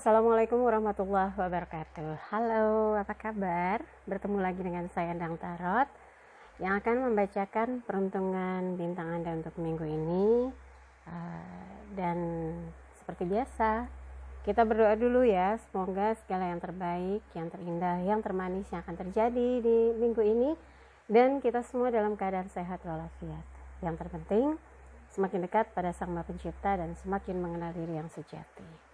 Assalamualaikum warahmatullahi wabarakatuh. Halo, apa kabar? Bertemu lagi dengan saya Endang Tarot yang akan membacakan peruntungan bintang Anda untuk minggu ini. Dan seperti biasa, kita berdoa dulu ya. Semoga segala yang terbaik, yang terindah, yang termanis yang akan terjadi di minggu ini, dan kita semua dalam keadaan sehat walafiat. Yang terpenting, semakin dekat pada Sang Maha Pencipta dan semakin mengenal diri yang sejati.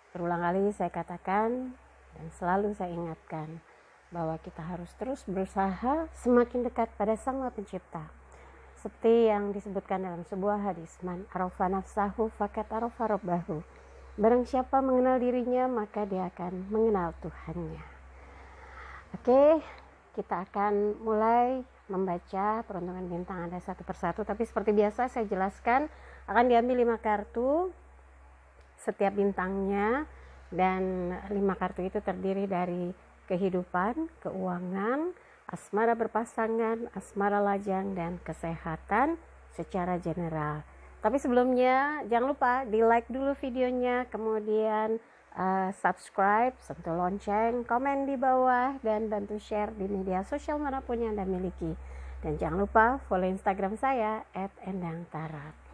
Berulang kali saya katakan dan selalu saya ingatkan bahwa kita harus terus berusaha semakin dekat pada Sang Maha Pencipta. Seperti yang disebutkan dalam sebuah hadis, man arafa nafsahu faqad arafa rabbahu. Barang siapa mengenal dirinya, maka dia akan mengenal Tuhannya. Oke, kita akan mulai membaca peruntungan bintang Anda satu persatu. Tapi seperti biasa saya jelaskan, akan diambil 5 kartu setiap bintangnya, dan 5 kartu itu terdiri dari kehidupan, keuangan, asmara berpasangan, asmara lajang, dan kesehatan secara general. Tapi sebelumnya jangan lupa di like dulu videonya, kemudian subscribe, sentuh lonceng, komen di bawah, dan bantu share di media sosial manapun yang Anda miliki. Dan jangan lupa follow Instagram saya @endangtarot.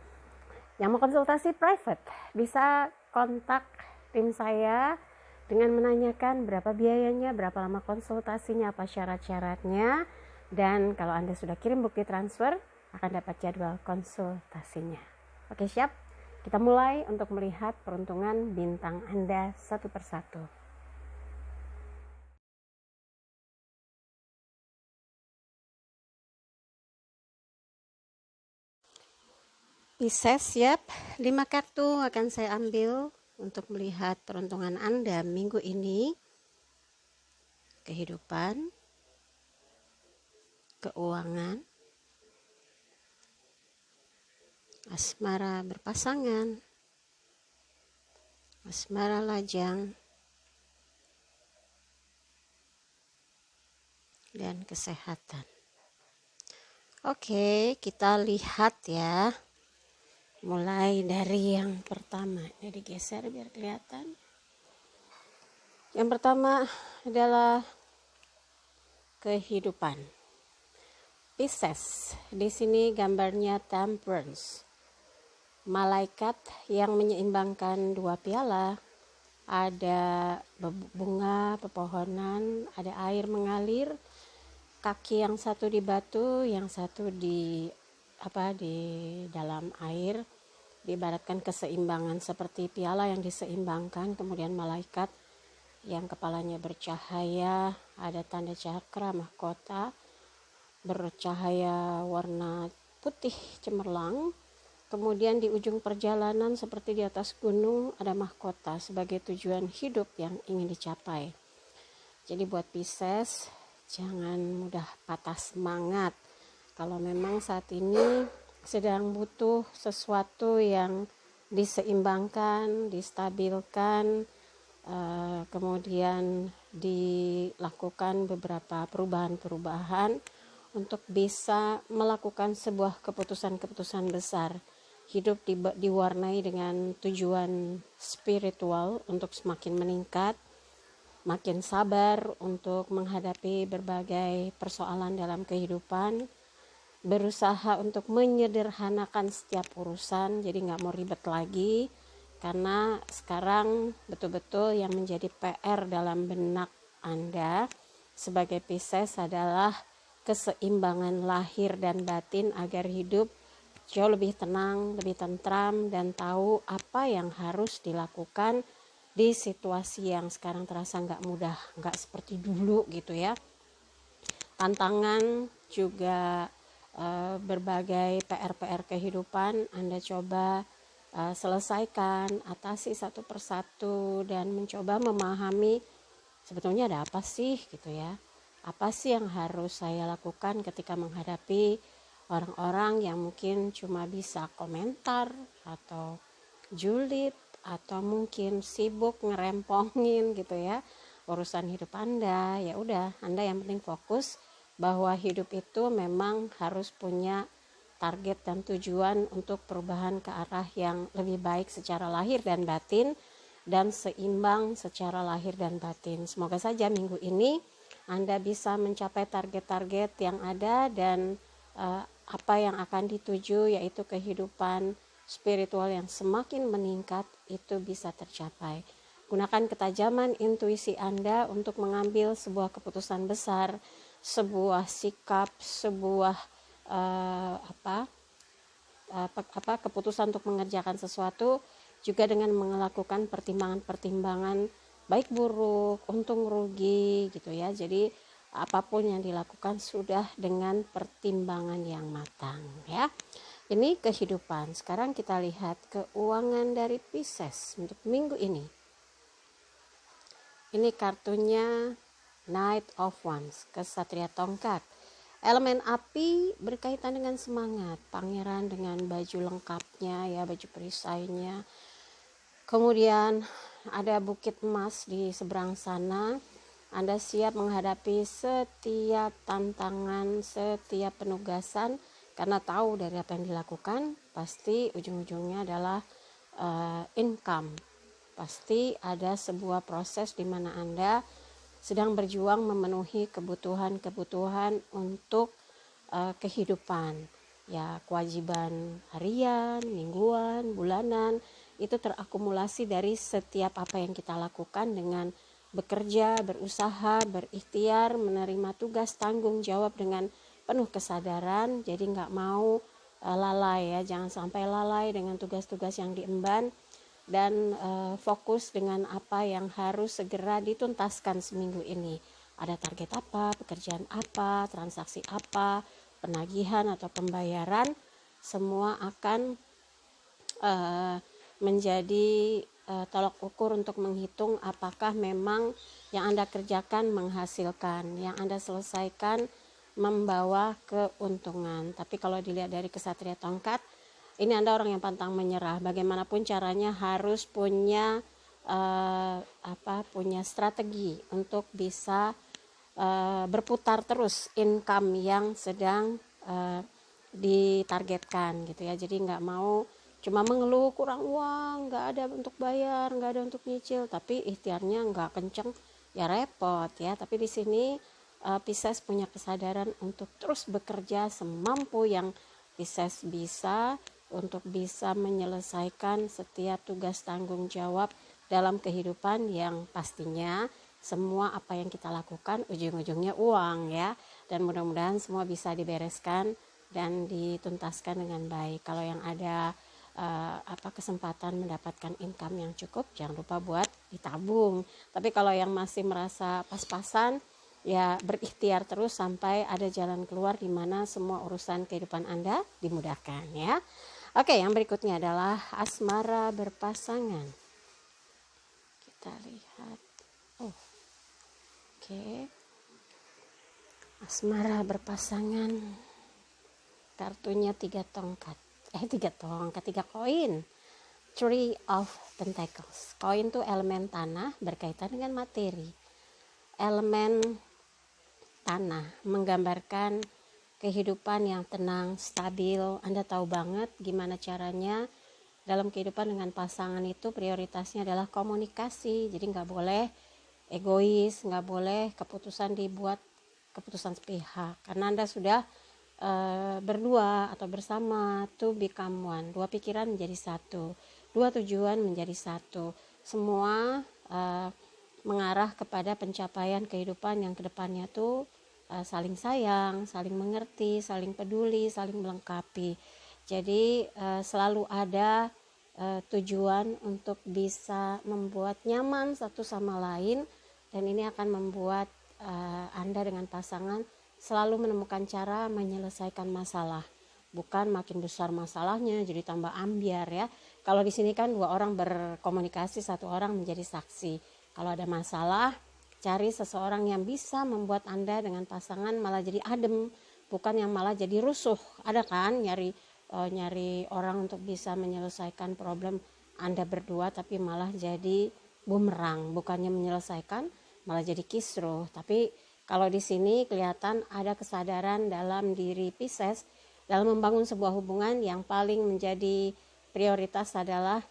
Yang mau konsultasi private bisa kontak tim saya dengan menanyakan berapa biayanya, berapa lama konsultasinya, apa syarat-syaratnya, dan kalau Anda sudah kirim bukti transfer akan dapat jadwal konsultasinya. Oke, siap? Kita mulai untuk melihat peruntungan bintang Anda satu persatu. Pisces, siap? 5 kartu akan saya ambil untuk melihat peruntungan Anda minggu ini. Kehidupan, keuangan, asmara berpasangan, asmara lajang, dan kesehatan. Oke, kita lihat ya. Mulai dari yang pertama, ini digeser biar kelihatan. Yang pertama adalah kehidupan. Pisces, di sini gambarnya Temperance. Malaikat yang menyeimbangkan 2 piala. Ada bunga, pepohonan, ada air mengalir. Kaki yang satu di batu, yang satu di dalam air. Diibaratkan keseimbangan seperti piala yang diseimbangkan. Kemudian malaikat yang kepalanya bercahaya, ada tanda cakra mahkota bercahaya warna putih cemerlang. Kemudian di ujung perjalanan seperti di atas gunung ada mahkota sebagai tujuan hidup yang ingin dicapai. Jadi buat Pisces, jangan mudah patah semangat. Kalau memang saat ini sedang butuh sesuatu yang diseimbangkan, distabilkan, kemudian dilakukan beberapa perubahan-perubahan untuk bisa melakukan sebuah keputusan-keputusan besar. Hidup diwarnai dengan tujuan spiritual untuk semakin meningkat, makin sabar untuk menghadapi berbagai persoalan dalam kehidupan, berusaha untuk menyederhanakan setiap urusan, jadi nggak mau ribet lagi, karena sekarang betul-betul yang menjadi PR dalam benak Anda sebagai Pisces adalah keseimbangan lahir dan batin agar hidup jauh lebih tenang, lebih tentram, dan tahu apa yang harus dilakukan di situasi yang sekarang terasa nggak mudah, nggak seperti dulu gitu ya. Tantangan juga berbagai PR-PR kehidupan Anda coba selesaikan, atasi satu persatu, dan mencoba memahami sebetulnya ada apa sih gitu ya. Apa sih yang harus saya lakukan ketika menghadapi orang-orang yang mungkin cuma bisa komentar atau julid atau mungkin sibuk ngerempongin gitu ya urusan hidup Anda. Ya udah, Anda yang penting fokus bahwa hidup itu memang harus punya target dan tujuan untuk perubahan ke arah yang lebih baik secara lahir dan batin, dan seimbang secara lahir dan batin. Semoga saja minggu ini Anda bisa mencapai target-target yang ada dan apa yang akan dituju, yaitu kehidupan spiritual yang semakin meningkat, itu bisa tercapai. Gunakan ketajaman intuisi Anda untuk mengambil sebuah keputusan besar, sebuah sikap, sebuah keputusan untuk mengerjakan sesuatu, juga dengan melakukan pertimbangan-pertimbangan baik buruk, untung rugi gitu ya. Jadi apapun yang dilakukan sudah dengan pertimbangan yang matang ya. Ini kehidupan. Sekarang kita lihat keuangan dari Pisces untuk minggu ini. Ini kartunya Knight of Wands, kesatria tongkat. Elemen api berkaitan dengan semangat, pangeran dengan baju lengkapnya ya, baju perisainya. Kemudian ada bukit emas di seberang sana. Anda siap menghadapi setiap tantangan, setiap penugasan, karena tahu dari apa yang dilakukan pasti ujung-ujungnya adalah income. Pasti ada sebuah proses di mana Anda sedang berjuang memenuhi kebutuhan-kebutuhan untuk kehidupan. Ya, kewajiban harian, mingguan, bulanan, itu terakumulasi dari setiap apa yang kita lakukan dengan bekerja, berusaha, berikhtiar, menerima tugas, tanggung jawab dengan penuh kesadaran. Jadi nggak mau lalai ya, jangan sampai lalai dengan tugas-tugas yang diemban, dan fokus dengan apa yang harus segera dituntaskan seminggu ini. Ada target apa, pekerjaan apa, transaksi apa, penagihan atau pembayaran, semua akan menjadi tolok ukur untuk menghitung apakah memang yang Anda kerjakan menghasilkan, yang Anda selesaikan membawa keuntungan. Tapi kalau dilihat dari kesatria tongkat, ini Anda orang yang pantang menyerah. Bagaimanapun caranya harus punya punya strategi untuk bisa berputar terus income yang sedang ditargetkan gitu ya. Jadi nggak mau cuma mengeluh kurang uang, nggak ada untuk bayar, nggak ada untuk nyicil, tapi ikhtiarnya nggak kenceng, ya repot ya. Tapi di sini Pisces punya kesadaran untuk terus bekerja semampu yang Pisces bisa untuk bisa menyelesaikan setiap tugas tanggung jawab dalam kehidupan, yang pastinya semua apa yang kita lakukan ujung-ujungnya uang ya. Dan mudah-mudahan semua bisa dibereskan dan dituntaskan dengan baik. Kalau yang ada kesempatan mendapatkan income yang cukup, jangan lupa buat ditabung. Tapi kalau yang masih merasa pas-pasan, ya berikhtiar terus sampai ada jalan keluar di mana semua urusan kehidupan Anda dimudahkan ya. Oke, yang berikutnya adalah asmara berpasangan. Kita lihat. Oke. Asmara berpasangan. Kartunya 3 tongkat. 3 koin. Three of Pentacles. Koin itu elemen tanah berkaitan dengan materi. Elemen tanah menggambarkan kehidupan yang tenang, stabil. Anda tahu banget gimana caranya dalam kehidupan dengan pasangan itu prioritasnya adalah komunikasi. Jadi nggak boleh egois, nggak boleh keputusan dibuat keputusan sepihak. Karena Anda sudah berdua atau bersama, to become one, 2 pikiran menjadi satu, 2 tujuan menjadi satu, semua mengarah kepada pencapaian kehidupan yang kedepannya tuh saling sayang, saling mengerti, saling peduli, saling melengkapi. Jadi selalu ada tujuan untuk bisa membuat nyaman satu sama lain, dan ini akan membuat Anda dengan pasangan selalu menemukan cara menyelesaikan masalah, bukan makin besar masalahnya jadi tambah ambiar ya. Kalau di sini kan 2 orang berkomunikasi, 1 orang menjadi saksi. Kalau ada masalah, cari seseorang yang bisa membuat Anda dengan pasangan malah jadi adem, bukan yang malah jadi rusuh. Ada kan nyari orang untuk bisa menyelesaikan problem Anda berdua, tapi malah jadi bumerang, bukannya menyelesaikan malah jadi kisruh. Tapi kalau di sini kelihatan ada kesadaran dalam diri Pisces dalam membangun sebuah hubungan yang paling menjadi prioritas adalah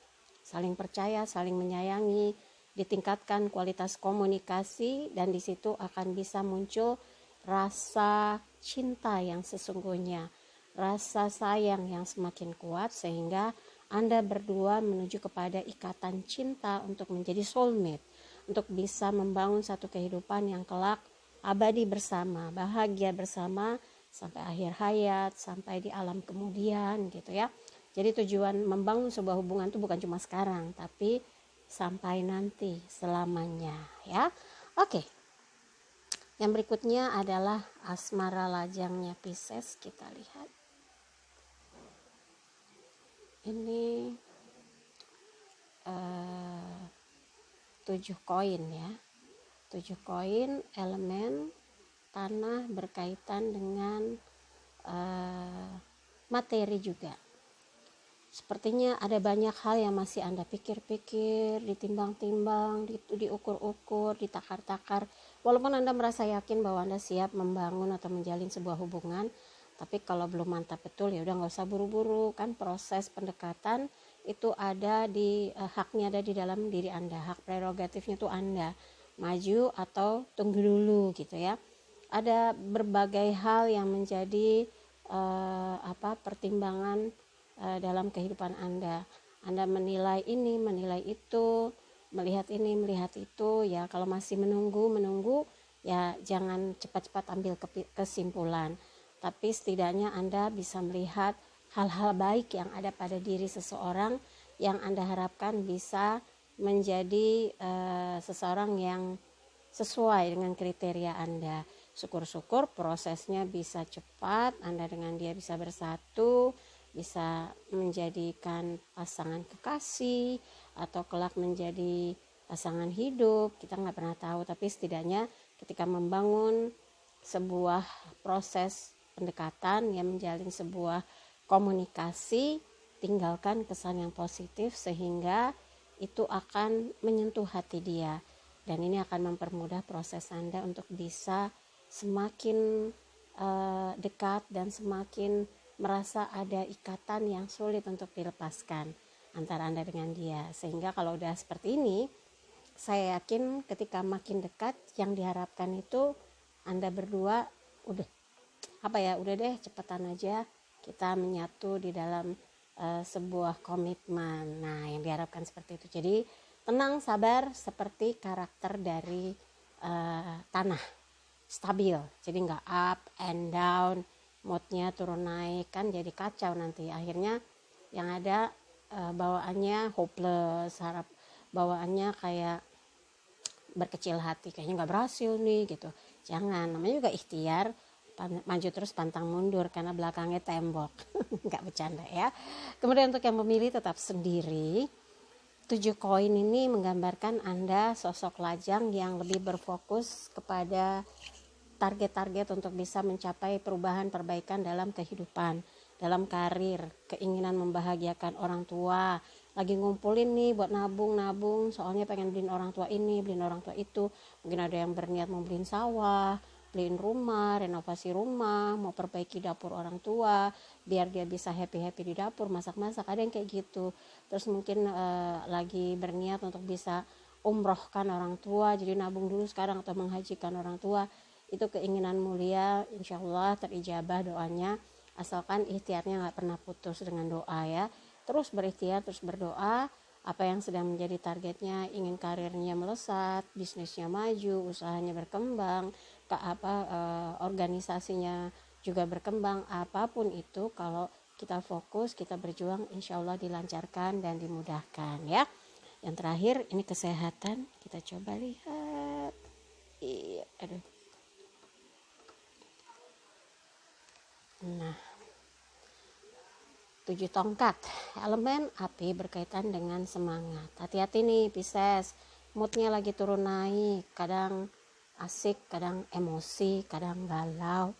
saling percaya, saling menyayangi, ditingkatkan kualitas komunikasi, dan di situ akan bisa muncul rasa cinta yang sesungguhnya, rasa sayang yang semakin kuat, sehingga Anda berdua menuju kepada ikatan cinta untuk menjadi soulmate, untuk bisa membangun satu kehidupan yang kelak abadi bersama, bahagia bersama sampai akhir hayat, sampai di alam kemudian gitu ya. Jadi tujuan membangun sebuah hubungan itu bukan cuma sekarang, tapi sampai nanti selamanya ya. Oke. Yang berikutnya adalah asmara lajangnya Pisces. Kita lihat. Ini 7 koin ya. 7 koin elemen tanah berkaitan dengan materi juga. Sepertinya ada banyak hal yang masih Anda pikir-pikir, ditimbang-timbang, diukur-ukur, ditakar-takar. Walaupun Anda merasa yakin bahwa Anda siap membangun atau menjalin sebuah hubungan, tapi kalau belum mantap betul ya udah nggak usah buru-buru. Kan proses pendekatan itu ada haknya ada di dalam diri Anda, hak prerogatifnya itu Anda maju atau tunggu dulu gitu ya. Ada berbagai hal yang menjadi pertimbangan dalam kehidupan Anda. Anda menilai ini, menilai itu, melihat ini, melihat itu ya. Kalau masih menunggu ya jangan cepat-cepat ambil kesimpulan, tapi setidaknya Anda bisa melihat hal-hal baik yang ada pada diri seseorang yang Anda harapkan bisa menjadi seseorang yang sesuai dengan kriteria Anda. Syukur-syukur prosesnya bisa cepat, Anda dengan dia bisa bersatu, bisa menjadikan pasangan kekasih atau kelak menjadi pasangan hidup. Kita nggak pernah tahu, tapi setidaknya ketika membangun sebuah proses pendekatan yang menjalin sebuah komunikasi, tinggalkan kesan yang positif sehingga itu akan menyentuh hati dia, dan ini akan mempermudah proses Anda untuk bisa semakin dekat dan semakin merasa ada ikatan yang sulit untuk dilepaskan antara Anda dengan dia. Sehingga kalau udah seperti ini, saya yakin ketika makin dekat, yang diharapkan itu Anda berdua udah deh cepetan aja kita menyatu di dalam sebuah komitmen. Nah, yang diharapkan seperti itu. Jadi tenang, sabar, seperti karakter dari tanah, stabil. Jadi nggak up and down, moodnya turun naik, kan jadi kacau nanti. Akhirnya yang ada bawaannya hopeless, bawaannya kayak berkecil hati, kayaknya nggak berhasil nih gitu. Jangan, namanya juga ikhtiar, maju terus pantang mundur karena belakangnya tembok. Nggak bercanda ya. Kemudian untuk yang memilih tetap sendiri, 7 koin ini menggambarkan Anda sosok lajang yang lebih berfokus kepada target-target untuk bisa mencapai perubahan perbaikan dalam kehidupan, dalam karir, keinginan membahagiakan orang tua, lagi ngumpulin nih buat nabung, soalnya pengen beliin orang tua ini, beliin orang tua itu. Mungkin ada yang berniat mau beliin sawah, beliin rumah, renovasi rumah, mau perbaiki dapur orang tua biar dia bisa happy di dapur, masak-masak, ada yang kayak gitu. Terus mungkin lagi berniat untuk bisa umrohkan orang tua, jadi nabung dulu sekarang atau menghajikan orang tua. Itu keinginan mulia, insya Allah terijabah doanya, asalkan ikhtiarnya nggak pernah putus dengan doa ya. Terus berikhtiar, terus berdoa. Apa yang sedang menjadi targetnya, ingin karirnya melesat, bisnisnya maju, usahanya berkembang, organisasinya juga berkembang, apapun itu, kalau kita fokus, kita berjuang, insya Allah dilancarkan dan dimudahkan ya. Yang terakhir ini kesehatan, kita coba lihat. Nah, 7 tongkat, elemen api berkaitan dengan semangat. Hati-hati nih Pisces, moodnya lagi turun naik, kadang asik, kadang emosi, kadang galau,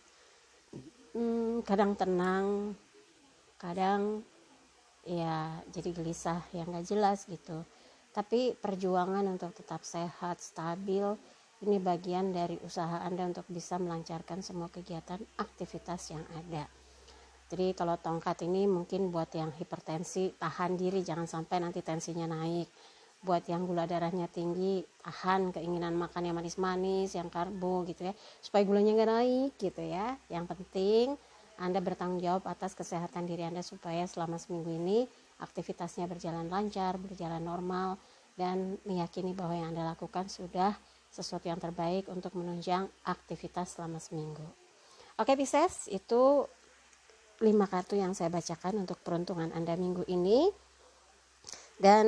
kadang tenang, kadang ya jadi gelisah yang gak jelas gitu. Tapi perjuangan untuk tetap sehat, stabil, ini bagian dari usaha Anda untuk bisa melancarkan semua kegiatan aktivitas yang ada. Jadi kalau tongkat ini mungkin buat yang hipertensi, tahan diri jangan sampai nanti tensinya naik. Buat yang gula darahnya tinggi, tahan keinginan makan yang manis-manis, yang karbo gitu ya, supaya gulanya nggak naik gitu ya. Yang penting Anda bertanggung jawab atas kesehatan diri Anda supaya selama seminggu ini aktivitasnya berjalan lancar, berjalan normal, dan meyakini bahwa yang Anda lakukan sudah sesuatu yang terbaik untuk menunjang aktivitas selama seminggu. Oke Pisces, itu 5 kartu yang saya bacakan untuk peruntungan Anda minggu ini. Dan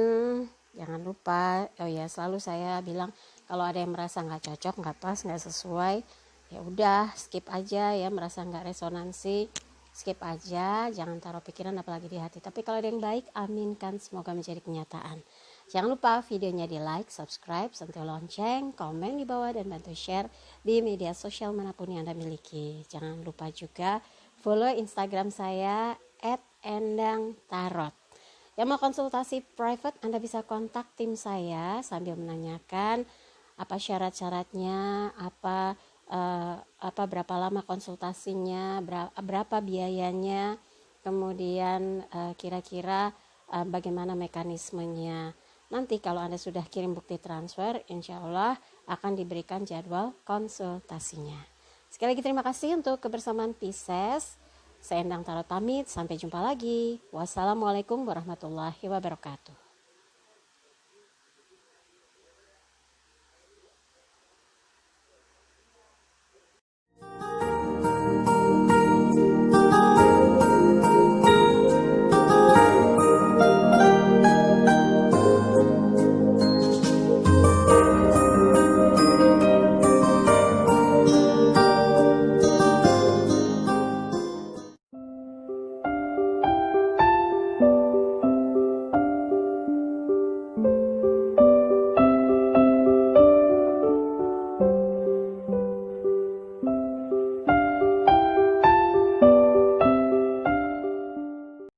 jangan lupa, selalu saya bilang kalau ada yang merasa nggak cocok, nggak pas, nggak sesuai, ya udah skip aja ya. Merasa nggak resonansi, skip aja, jangan taruh pikiran apalagi di hati. Tapi kalau ada yang baik, aminkan, semoga menjadi kenyataan. Jangan lupa videonya di like, subscribe, sentuh lonceng, komen di bawah, dan bantu share di media sosial manapun yang Anda miliki. Jangan lupa juga follow Instagram saya @endangtarot. Yang mau konsultasi private, Anda bisa kontak tim saya sambil menanyakan apa syarat-syaratnya, berapa lama konsultasinya, berapa biayanya, kemudian kira-kira bagaimana mekanismenya. Nanti kalau Anda sudah kirim bukti transfer, insya Allah akan diberikan jadwal konsultasinya. Sekali lagi terima kasih untuk kebersamaan Pisces. Saya Endang Tarot pamit, sampai jumpa lagi. Wassalamualaikum warahmatullahi wabarakatuh.